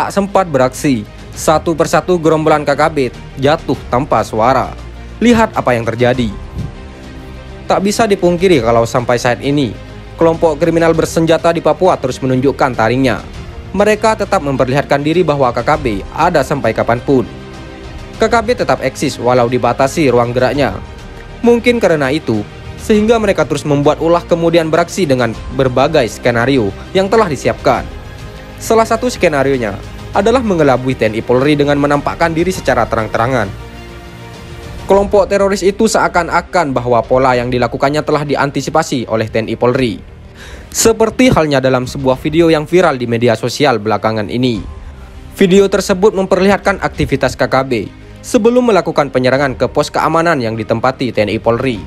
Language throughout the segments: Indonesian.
Tak sempat beraksi, satu persatu gerombolan KKB jatuh tanpa suara. Lihat apa yang terjadi. Tak bisa dipungkiri kalau sampai saat ini, kelompok kriminal bersenjata di Papua terus menunjukkan taringnya. Mereka tetap memperlihatkan diri bahwa KKB ada sampai kapanpun. KKB tetap eksis walau dibatasi ruang geraknya. Mungkin karena itu, sehingga mereka terus membuat ulah kemudian beraksi dengan berbagai skenario yang telah disiapkan. Salah satu skenarionya adalah mengelabui TNI Polri dengan menampakkan diri secara terang-terangan. Kelompok teroris itu seakan-akan bahwa pola yang dilakukannya telah diantisipasi oleh TNI Polri. Seperti halnya dalam sebuah video yang viral di media sosial belakangan ini. Video tersebut memperlihatkan aktivitas KKB sebelum melakukan penyerangan ke pos keamanan yang ditempati TNI Polri.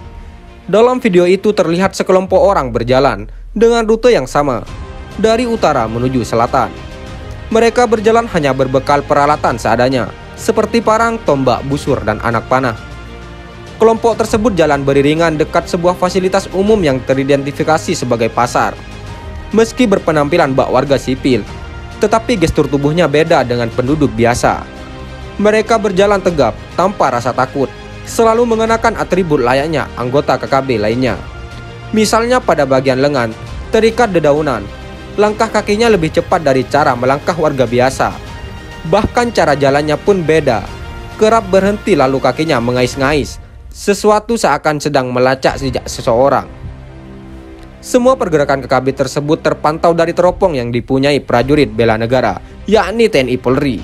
Dalam video itu terlihat sekelompok orang berjalan dengan rute yang sama, dari utara menuju selatan. Mereka berjalan hanya berbekal peralatan seadanya, seperti parang, tombak, busur, dan anak panah. Kelompok tersebut jalan beriringan dekat sebuah fasilitas umum yang teridentifikasi sebagai pasar. Meski berpenampilan bak warga sipil, tetapi gestur tubuhnya beda dengan penduduk biasa. Mereka berjalan tegap tanpa rasa takut, selalu mengenakan atribut layaknya anggota KKB lainnya. Misalnya pada bagian lengan, terikat dedaunan. Langkah kakinya lebih cepat dari cara melangkah warga biasa. Bahkan cara jalannya pun beda. Kerap berhenti lalu kakinya mengais-ngais, sesuatu seakan sedang melacak jejak seseorang. Semua pergerakan KKB tersebut terpantau dari teropong yang dipunyai prajurit bela negara, yakni TNI Polri.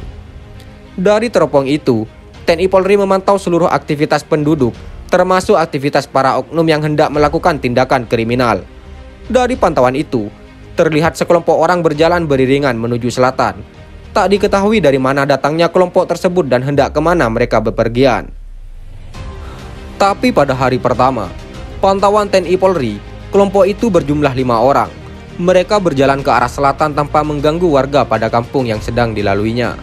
Dari teropong itu, TNI Polri memantau seluruh aktivitas penduduk, termasuk aktivitas para oknum yang hendak melakukan tindakan kriminal. Dari pantauan itu, terlihat sekelompok orang berjalan beriringan menuju selatan. Tak diketahui dari mana datangnya kelompok tersebut dan hendak kemana mereka bepergian. Tapi pada hari pertama, pantauan TNI Polri, kelompok itu berjumlah 5 orang. Mereka berjalan ke arah selatan tanpa mengganggu warga pada kampung yang sedang dilaluinya.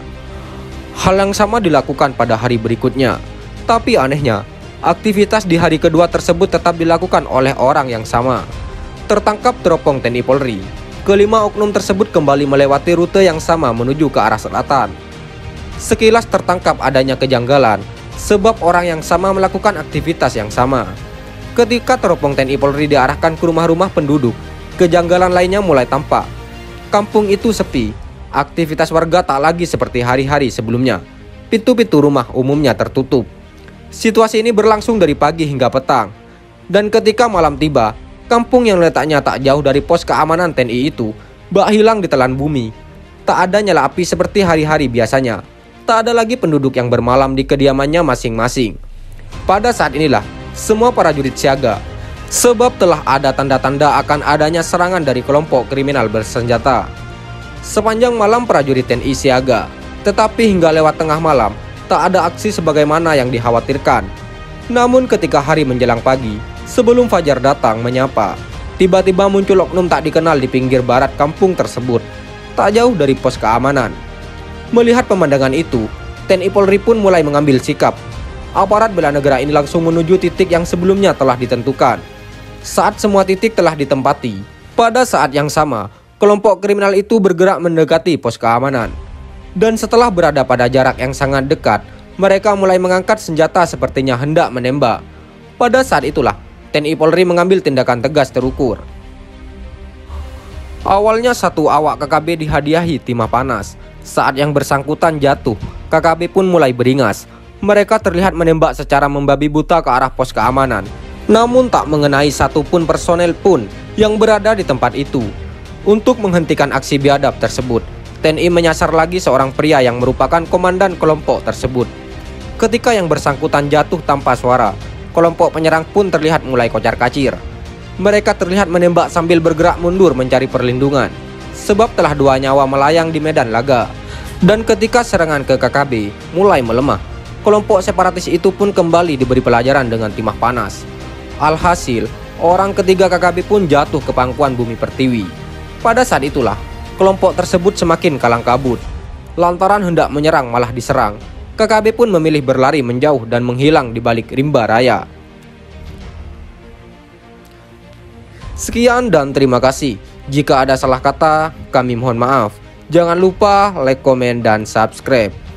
Hal yang sama dilakukan pada hari berikutnya. Tapi anehnya, aktivitas di hari kedua tersebut tetap dilakukan oleh orang yang sama. Tertangkap teropong TNI Polri, kelima oknum tersebut kembali melewati rute yang sama menuju ke arah selatan. Sekilas tertangkap adanya kejanggalan, sebab orang yang sama melakukan aktivitas yang sama. Ketika teropong TNI Polri diarahkan ke rumah-rumah penduduk, kejanggalan lainnya mulai tampak. Kampung itu sepi, aktivitas warga tak lagi seperti hari-hari sebelumnya. Pintu-pintu rumah umumnya tertutup. Situasi ini berlangsung dari pagi hingga petang. Dan ketika malam tiba, kampung yang letaknya tak jauh dari pos keamanan TNI itu bak hilang ditelan bumi. Tak ada nyala api seperti hari-hari biasanya. Tak ada lagi penduduk yang bermalam di kediamannya masing-masing. Pada saat inilah semua prajurit siaga, sebab telah ada tanda-tanda akan adanya serangan dari kelompok kriminal bersenjata. Sepanjang malam prajurit TNI siaga, tetapi hingga lewat tengah malam tak ada aksi sebagaimana yang dikhawatirkan. Namun ketika hari menjelang pagi, sebelum fajar datang menyapa, tiba-tiba muncul oknum tak dikenal di pinggir barat kampung tersebut, tak jauh dari pos keamanan. Melihat pemandangan itu, TNI Polri pun mulai mengambil sikap. Aparat bela negara ini langsung menuju titik yang sebelumnya telah ditentukan. Saat semua titik telah ditempati, pada saat yang sama, kelompok kriminal itu bergerak mendekati pos keamanan. Dan setelah berada pada jarak yang sangat dekat, mereka mulai mengangkat senjata sepertinya hendak menembak. Pada saat itulah, TNI Polri mengambil tindakan tegas terukur. Awalnya satu awak KKB dihadiahi timah panas. Saat yang bersangkutan jatuh, KKB pun mulai beringas. Mereka terlihat menembak secara membabi buta ke arah pos keamanan. Namun tak mengenai satupun personel pun yang berada di tempat itu. Untuk menghentikan aksi biadab tersebut, TNI menyasar lagi seorang pria yang merupakan komandan kelompok tersebut. Ketika yang bersangkutan jatuh tanpa suara, kelompok penyerang pun terlihat mulai kocar-kacir. Mereka terlihat menembak sambil bergerak mundur mencari perlindungan, sebab telah 2 nyawa melayang di medan laga. Dan ketika serangan ke KKB mulai melemah, kelompok separatis itu pun kembali diberi pelajaran dengan timah panas. Alhasil, orang ketiga KKB pun jatuh ke pangkuan bumi pertiwi. Pada saat itulah, kelompok tersebut semakin kalang kabut. Lantaran hendak menyerang malah diserang, KKB pun memilih berlari menjauh dan menghilang di balik rimba raya. Sekian dan terima kasih. Jika ada salah kata, kami mohon maaf. Jangan lupa like, komen, dan subscribe.